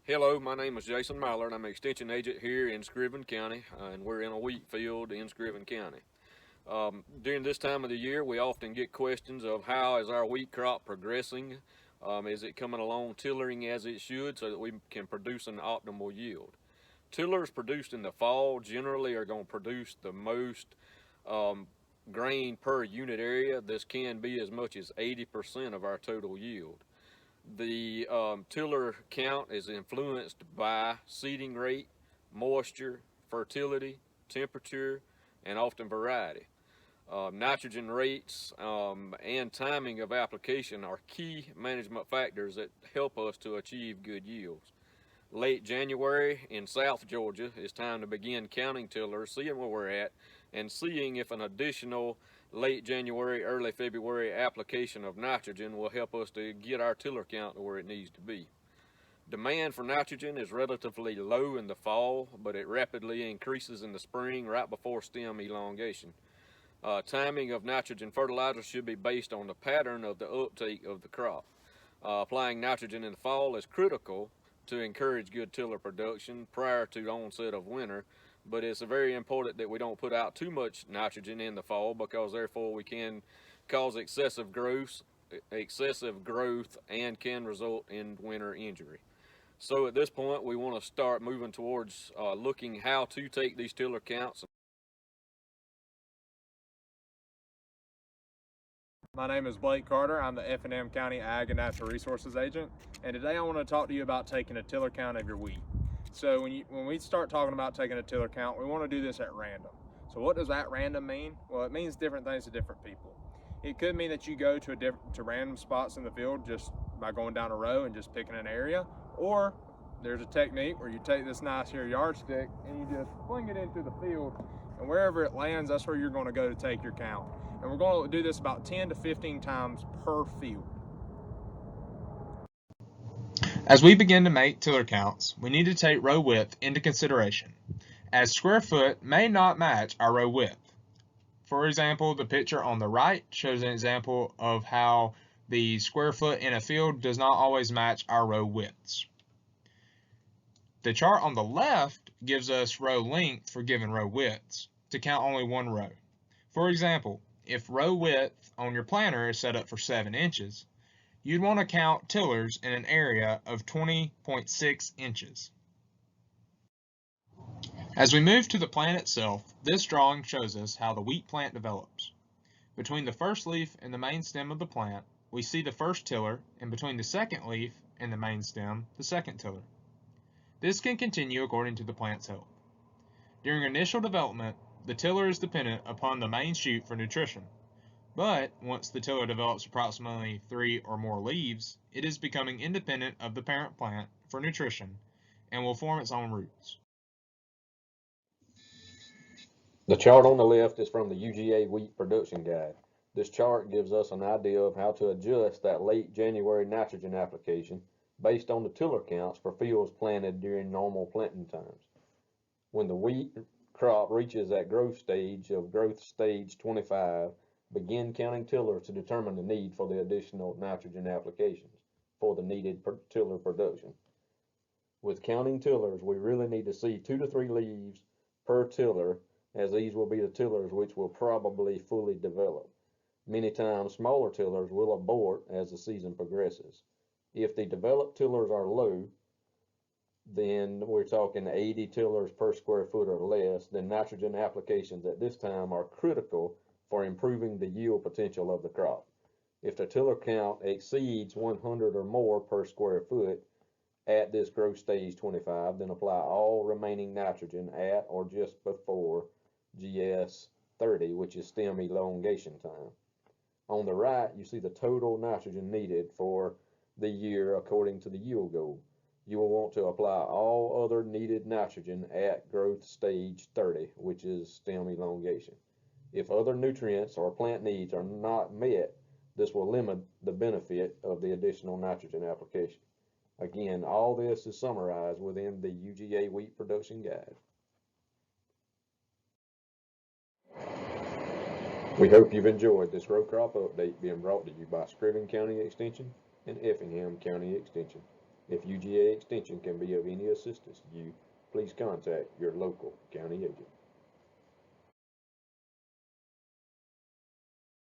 Hello, my name is Jason Mallard. I'm an extension agent here in Scriven County, and we're in a wheat field in Scriven County. During this time of the year, we often get questions of how is our wheat crop progressing? Is it coming along tillering as it should so that we can produce an optimal yield? Tillers produced in the fall generally are going to produce the most um, grain per unit area. This can be as much as 80% of our total yield. The tiller count is influenced by seeding rate, moisture, fertility, temperature, and often variety. Nitrogen rates and timing of application are key management factors that help us to achieve good yields. Late January in South Georgia is time to begin counting tillers, seeing where we're at, and seeing if an additional late January, early February application of nitrogen will help us to get our tiller count to where it needs to be. Demand for nitrogen is relatively low in the fall, but it rapidly increases in the spring right before stem elongation. Timing of nitrogen fertilizer should be based on the pattern of the uptake of the crop. Applying nitrogen in the fall is critical to encourage good tiller production prior to the onset of winter, but it's very important that we don't put out too much nitrogen in the fall because therefore we can cause excessive growth and can result in winter injury. So at this point, we want to start moving towards looking how to take these tiller counts. My name is Blake Carter. I'm the F&M County Ag and Natural Resources Agent, and today I want to talk to you about taking a tiller count of your wheat. So when we start talking about taking a tiller count, we want to do this at random. So what does at random mean? Well, it means different things to different people. It could mean that you go to random spots in the field just by going down a row and just picking an area, or there's a technique where you take this nice here yardstick and you just fling it into the field, and wherever it lands, that's where you're going to go to take your count. And we're going to do this about 10 to 15 times per field. As we begin to make tiller counts, we need to take row width into consideration, as square foot may not match our row width. For example, the picture on the right shows an example of how the square foot in a field does not always match our row widths. The chart on the left gives us row length for given row widths to count only one row. For example, if row width on your planter is set up for 7 inches, you'd want to count tillers in an area of 20.6 inches. As we move to the plant itself, this drawing shows us how the wheat plant develops. Between the first leaf and the main stem of the plant, we see the first tiller, and between the second leaf and the main stem, the second tiller. This can continue according to the plant's health. During initial development, the tiller is dependent upon the main shoot for nutrition, but once the tiller develops approximately 3 or more leaves, it is becoming independent of the parent plant for nutrition and will form its own roots. The chart on the left is from the UGA Wheat Production Guide. This chart gives us an idea of how to adjust that late January nitrogen application based on the tiller counts for fields planted during normal planting times. When the wheat crop reaches that growth stage 25, begin counting tillers to determine the need for the additional nitrogen applications for the needed tiller production. With counting tillers, we really need to see 2 to 3 leaves per tiller, as these will be the tillers which will probably fully develop. Many times smaller tillers will abort as the season progresses. If the developed tillers are low, then we're talking 80 tillers per square foot or less, then nitrogen applications at this time are critical for improving the yield potential of the crop. If the tiller count exceeds 100 or more per square foot at this growth stage 25, then apply all remaining nitrogen at or just before GS 30, which is stem elongation time. On the right, you see the total nitrogen needed for the year according to the yield goal. You will want to apply all other needed nitrogen at growth stage 30, which is stem elongation. If other nutrients or plant needs are not met, this will limit the benefit of the additional nitrogen application. Again, all this is summarized within the UGA Wheat Production Guide. We hope you've enjoyed this row crop update being brought to you by Scriven County Extension and Effingham County Extension. If UGA Extension can be of any assistance to you, please contact your local county agent.